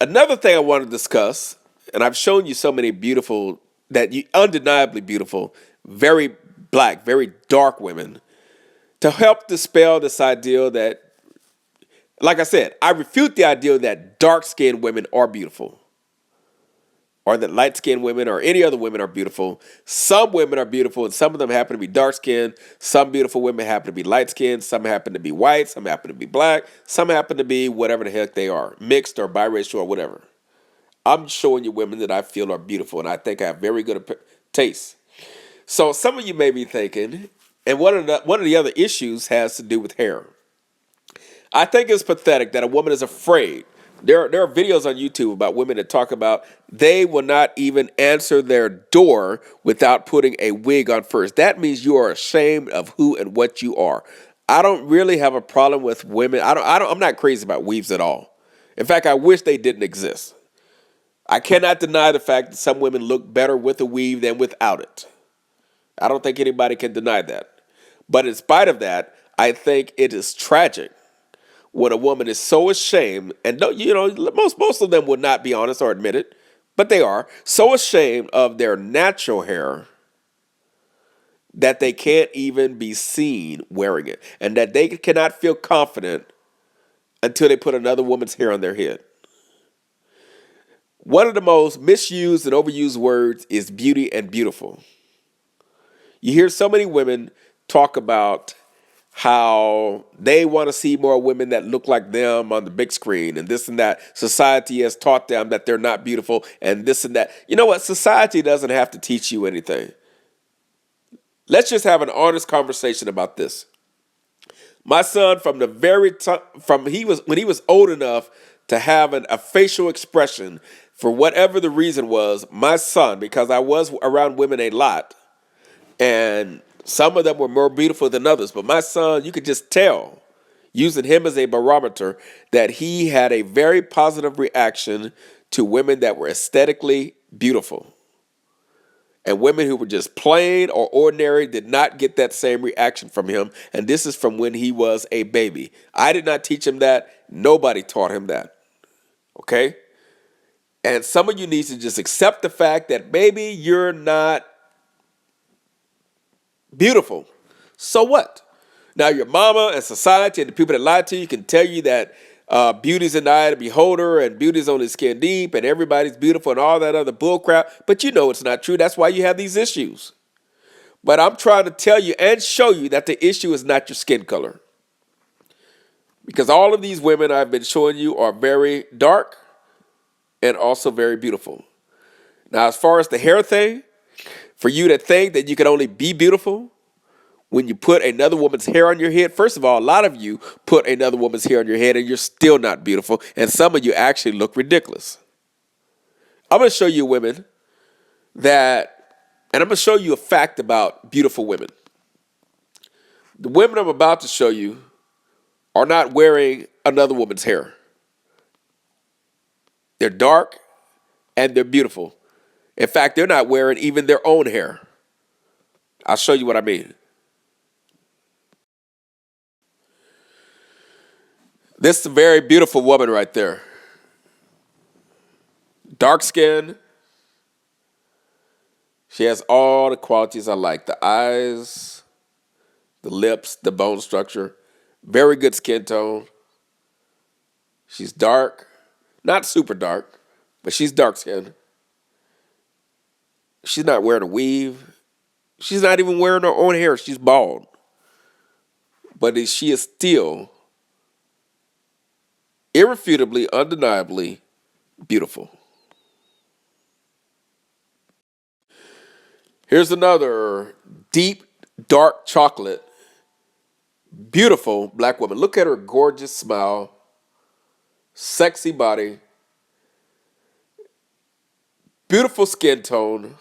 Another thing I want to discuss, and I've shown you so many beautiful, that you undeniably beautiful, very black, very dark women, to help dispel this idea that, like I said, I refute the idea that dark skinned women are beautiful, or that light skinned women or any other women are beautiful. Some women are beautiful, and some of them happen to be dark skinned. Some beautiful women happen to be light skinned. Some happen to be white. Some happen to be black. Some happen to be whatever the heck they are, mixed or biracial or whatever. I'm showing you women that I feel are beautiful, and I think I have very good taste. So some of you may be thinking, and one of the other issues has to do with hair. I think it's pathetic that a woman is afraid. There are videos on YouTube about women that talk about they will not even answer their door without putting a wig on first. That means you are ashamed of who and what you are. I don't really have a problem with women. I'm not crazy about weaves at all. In fact, I wish they didn't exist. I cannot deny the fact that some women look better with a weave than without it. I don't think anybody can deny that. But in spite of that, I think it is tragic when a woman is so ashamed, and most of them would not be honest or admit it, but they are so ashamed of their natural hair that they can't even be seen wearing it, and that they cannot feel confident until they put another woman's hair on their head. One of the most misused and overused words is beauty and beautiful. You hear so many women talk about how they want to see more women that look like them on the big screen and this and that. Society has taught them that they're not beautiful and this and that. You know what? Society doesn't have to teach you anything. Let's just have an honest conversation about this. My son, from the very time, from he was when he was old enough to have a facial expression, for whatever the reason was, my son, because I was around women a lot, and some of them were more beautiful than others. But my son, you could just tell, using him as a barometer, that he had a very positive reaction to women that were aesthetically beautiful. And women who were just plain or ordinary did not get that same reaction from him. And this is from when he was a baby. I did not teach him that. Nobody taught him that. Okay? And some of you need to just accept the fact that maybe you're not beautiful. So what? Now your mama and society and the people that lie to you can tell you that beauty's in the eye of the beholder and beauty's on the skin deep and everybody's beautiful and all that other bull crap. But you know it's not true. That's why you have these issues. But I'm trying to tell you and show you that the issue is not your skin color. Because all of these women I've been showing you are very dark and also very beautiful. Now, as far as the hair thing, for you to think that you can only be beautiful when you put another woman's hair on your head, first of all, a lot of you put another woman's hair on your head and you're still not beautiful. And some of you actually look ridiculous. I'm going to show you women and I'm going to show you a fact about beautiful women. The women I'm about to show you are not wearing another woman's hair. They're dark and they're beautiful. In fact, they're not wearing even their own hair. I'll show you what I mean. This is a very beautiful woman right there. Dark skin. She has all the qualities I like. The eyes, the lips, the bone structure. Very good skin tone. She's dark. Not super dark, but she's dark skinned. She's not wearing a weave. She's not even wearing her own hair. She's bald. But she is still irrefutably, undeniably beautiful. Here's another deep, dark chocolate, beautiful black woman. Look at her gorgeous smile, sexy body, beautiful skin tone,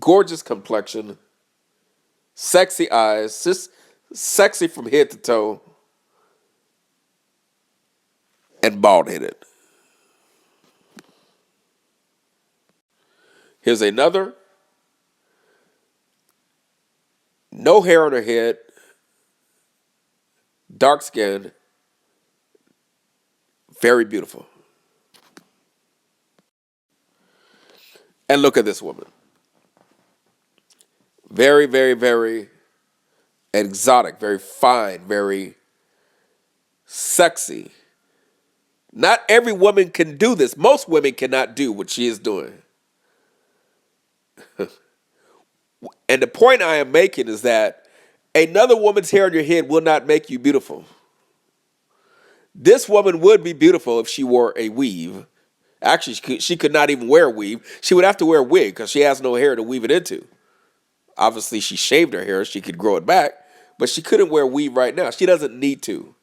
gorgeous complexion, sexy eyes, just sexy from head to toe, and bald headed. Here's another. No hair on her head, dark skin, very beautiful. And look at this woman. Very, very, very exotic, very fine, very sexy. Not every woman can do this. Most women cannot do what she is doing. And the point I am making is that another woman's hair on your head will not make you beautiful. This woman would be beautiful if she wore a weave. Actually, she could not even wear a weave. She would have to wear a wig because she has no hair to weave it into. Obviously, she shaved her hair. She could grow it back, but she couldn't wear a weave right now. She doesn't need to.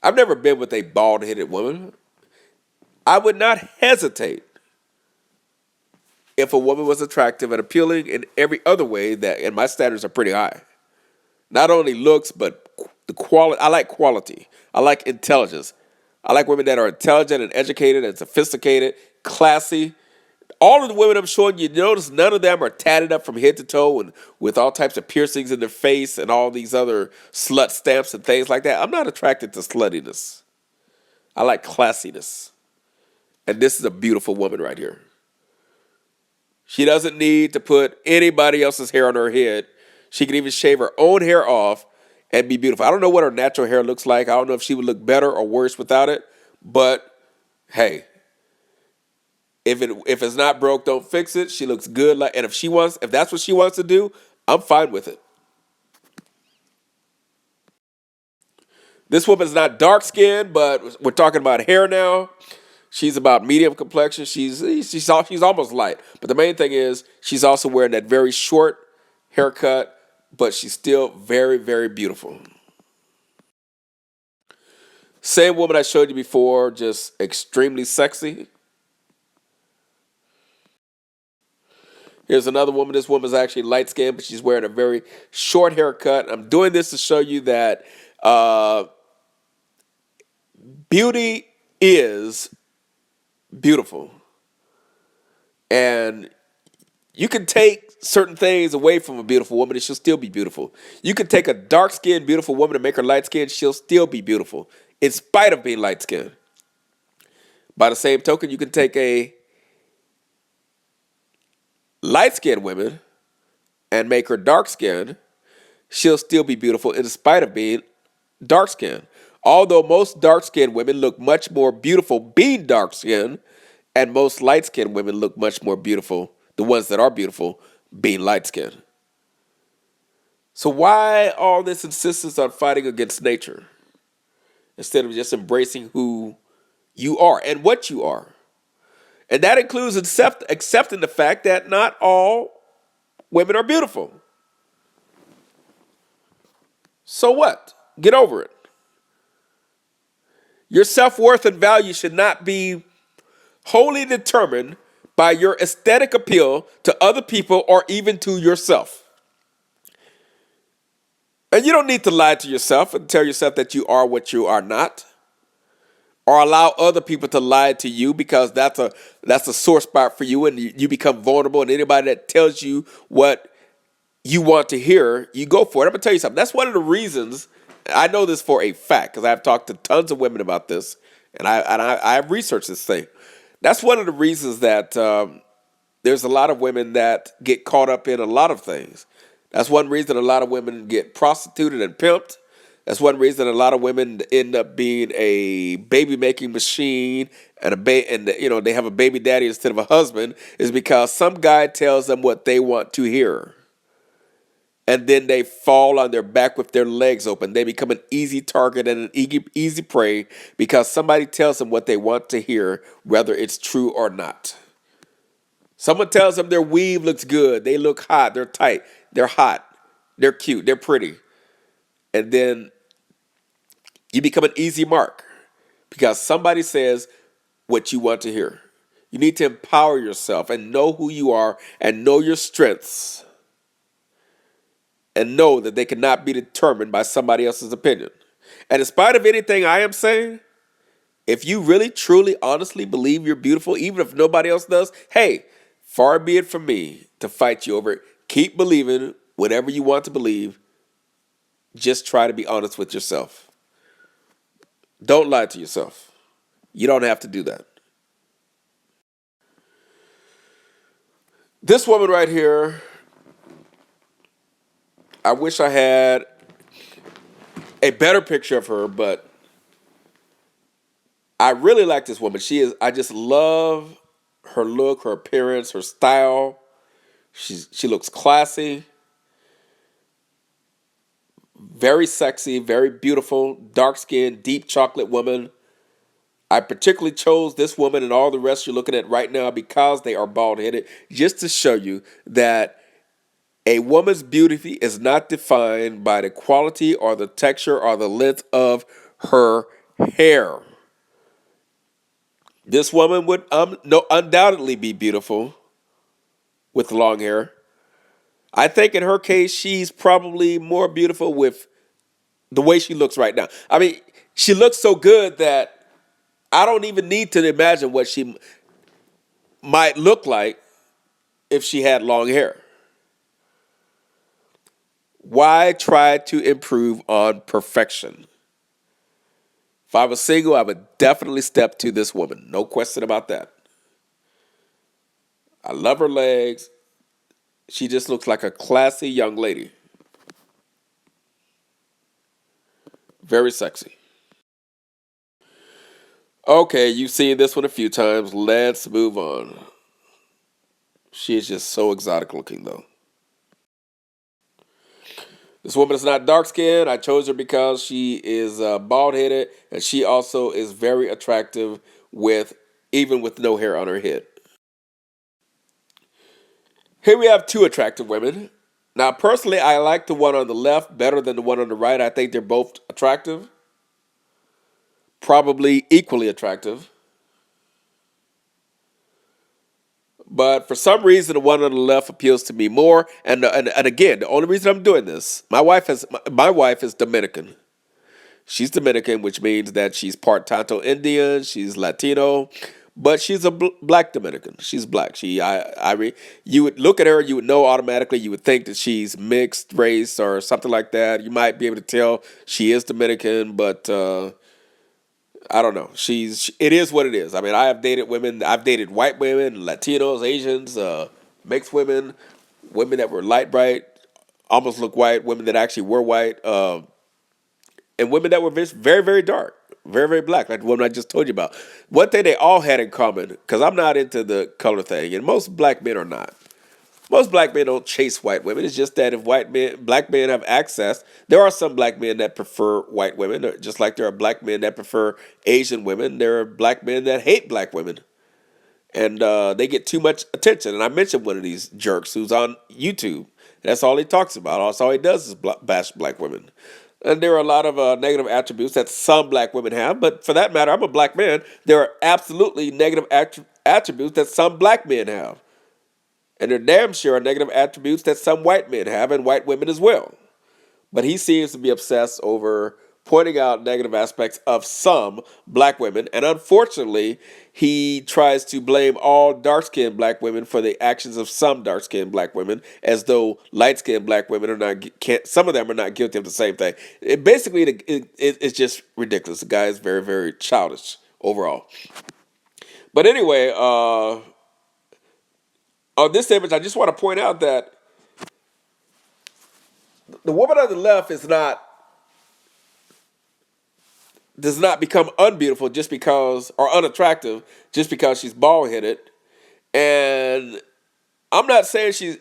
I've never been with a bald-headed woman. I would not hesitate if a woman was attractive and appealing in every other way that, and my standards are pretty high. Not only looks, but the quality. I like quality. I like intelligence. I like women that are intelligent and educated and sophisticated, classy. All of the women I'm showing you, notice none of them are tatted up from head to toe and with all types of piercings in their face and all these other slut stamps and things like that. I'm not attracted to sluttiness. I like classiness. And this is a beautiful woman right here. She doesn't need to put anybody else's hair on her head. She can even shave her own hair off and be beautiful. I don't know what her natural hair looks like. I don't know if she would look better or worse without it. But hey, if it's not broke, don't fix it. She looks good. And if that's what she wants to do, I'm fine with it. This woman's not dark skinned, but we're talking about hair now. She's about medium complexion. She's almost light. But the main thing is she's also wearing that very short haircut, but she's still very, very beautiful. Same woman I showed you before, just extremely sexy. Here's another woman. This woman's actually light skinned, but she's wearing a very short haircut. I'm doing this to show you that uh, beauty is beautiful. And you can take certain things away from a beautiful woman and she'll still be beautiful. You can take a dark skinned, beautiful woman and make her light skinned, she'll still be beautiful, in spite of being light skinned. By the same token, you can take a light skinned woman and make her dark skinned, she'll still be beautiful in spite of being dark skinned. Although most dark skinned women look much more beautiful being dark skinned, and most light skinned women look much more beautiful, the ones that are beautiful, being light skinned. So why all this insistence on fighting against nature instead of just embracing who you are and what you are? And that includes accepting the fact that not all women are beautiful. So what? Get over it. Your self-worth and value should not be wholly determined by your aesthetic appeal to other people or even to yourself. And you don't need to lie to yourself and tell yourself that you are what you are not, or allow other people to lie to you, because that's a sore spot for you and you become vulnerable, and anybody that tells you what you want to hear, you go for it. I'm going to tell you something. That's one of the reasons, I know this for a fact because I've talked to tons of women about this, and I have researched this thing. That's one of the reasons that there's a lot of women that get caught up in a lot of things. That's one reason a lot of women get prostituted and pimped. That's one reason a lot of women end up being a baby making machine and they have a baby daddy instead of a husband, is because some guy tells them what they want to hear. And then they fall on their back with their legs open. They become an easy target and an easy prey because somebody tells them what they want to hear, whether it's true or not. Someone tells them their weave looks good. They look hot. They're tight. They're hot. They're cute. They're pretty. And then you become an easy mark because somebody says what you want to hear. You need to empower yourself and know who you are and know your strengths. And know that they cannot be determined by somebody else's opinion. And in spite of anything I am saying, if you really, truly, honestly believe you're beautiful, even if nobody else does, hey, far be it from me to fight you over it. Keep believing whatever you want to believe. Just try to be honest with yourself. Don't lie to yourself. You don't have to do that. This woman right here, I wish I had a better picture of her, but I really like this woman. I just love her look, her appearance, her style. She looks classy, very sexy, very beautiful, dark skinned, deep chocolate woman. I particularly chose this woman and all the rest you're looking at right now because they are bald headed, just to show you that a woman's beauty is not defined by the quality or the texture or the length of her hair. This woman would no, undoubtedly be beautiful with long hair. I think in her case, she's probably more beautiful with the way she looks right now. I mean, she looks so good that I don't even need to imagine what she might look like if she had long hair. Why try to improve on perfection? If I was single, I would definitely step to this woman. No question about that. I love her legs. She just looks like a classy young lady. Very sexy. Okay, you've seen this one a few times. Let's move on. She is just so exotic looking, though. This woman is not dark skinned. I chose her because she is bald headed, and she also is very attractive with even with no hair on her head. Here we have two attractive women. Now, personally, I like the one on the left better than the one on the right. I think they're both attractive, probably equally attractive. But for some reason, the one on the left appeals to me more. And again, the only reason I'm doing this, my wife is Dominican. She's Dominican, which means that she's part Tonto Indian, she's Latino, but she's a black Dominican. She's black. You would look at her, you would know automatically. You would think that she's mixed race or something like that. You might be able to tell she is Dominican, but I don't know. It is what it is. I mean, I have dated women. I've dated white women, Latinos, Asians, mixed women, women that were light bright, almost look white, women that actually were white. And women that were very, very dark, very, very black, like the woman I just told you about. One thing they all had in common, because I'm not into the color thing, and most black men are not. Most black men don't chase white women. It's just that if black men have access, there are some black men that prefer white women, just like there are black men that prefer Asian women. There are black men that hate black women, and they get too much attention. And I mentioned one of these jerks who's on YouTube. That's all he talks about. That's all he does is bash black women. And there are a lot of negative attributes that some black women have, but for that matter, I'm a black man. There are absolutely negative attributes that some black men have. And there damn sure are negative attributes that some white men have and white women as well. But he seems to be obsessed over pointing out negative aspects of some black women. And unfortunately, he tries to blame all dark skinned black women for the actions of some dark skinned black women, as though light skinned black women are not, can't, some of them are not guilty of the same thing. It's just ridiculous. The guy is very, very childish overall. But anyway, on this image, I just want to point out that the woman on the left does not become unbeautiful just because or unattractive just because she's bald headed. And I'm not saying she's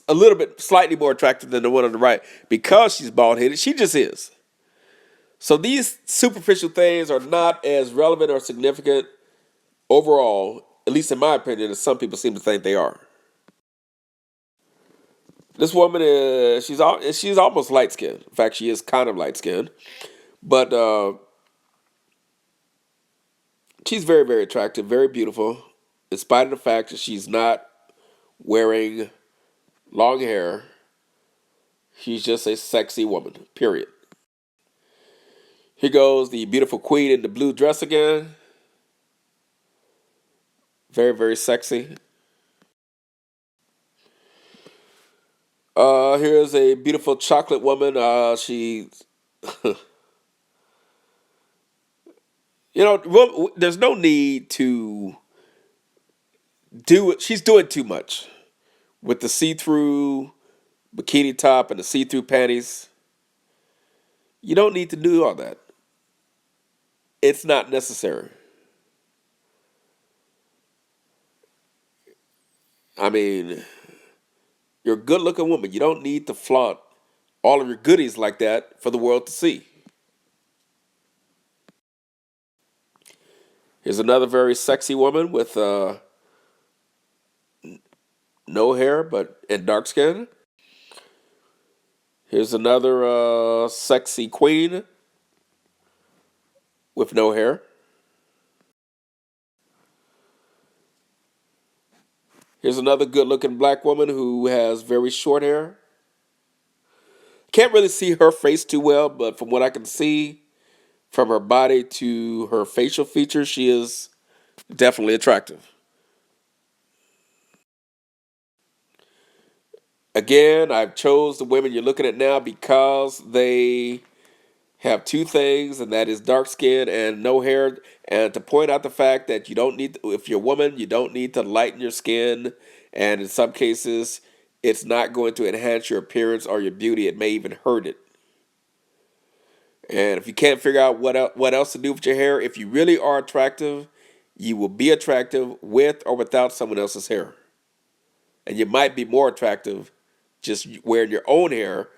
a little bit slightly more attractive than the one on the right because she's bald headed. She just is. So these superficial things are not as relevant or significant overall, at least in my opinion, as some people seem to think they are. This woman is she's almost light skinned. In fact, she is kind of light skinned, but she's very, very attractive, very beautiful, in spite of the fact that she's not wearing long hair. She's just a sexy woman, period. Here goes the beautiful queen in the blue dress again. Very, very sexy. Here's a beautiful chocolate woman. There's no need to do it. She's doing too much. with the see-through bikini top and the see-through panties. You don't need to do all that. It's not necessary. I mean, you're a good-looking woman. You don't need to flaunt all of your goodies like that for the world to see. Here's another very sexy woman with no hair but and dark skin. Here's another sexy queen with no hair. Here's another good looking black woman who has very short hair. Can't really see her face too well, but from what I can see, from her body to her facial features, she is definitely attractive. Again, I've chose the women you're looking at now because they have two things, and that is dark skin and no hair. And to point out the fact that you don't need, if you're a woman, you don't need to lighten your skin. And in some cases, it's not going to enhance your appearance or your beauty. It may even hurt it. And if you can't figure out what else to do with your hair, if you really are attractive, you will be attractive with or without someone else's hair. And you might be more attractive just wearing your own hair,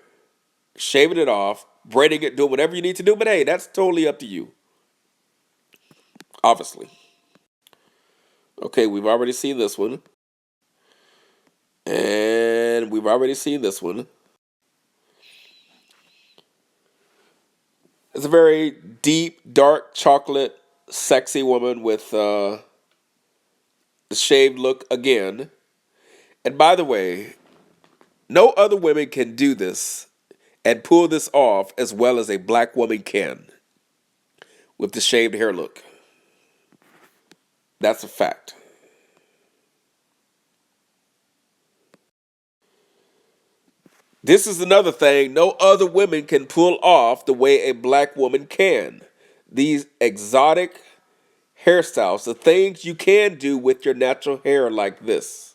shaving it off, braiding it, doing whatever you need to do. But hey, that's totally up to you, obviously. Okay, we've already seen this one. And we've already seen this one. It's a very deep, dark chocolate, sexy woman with the shaved look again. And by the way, no other women can do this and pull this off as well as a black woman can with the shaved hair look. That's a fact. This is another thing no other women can pull off the way a black woman can. These exotic hairstyles, the things you can do with your natural hair like this.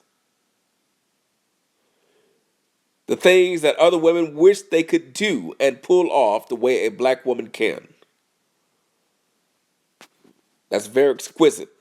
The things that other women wish they could do and pull off the way a black woman can. That's very exquisite.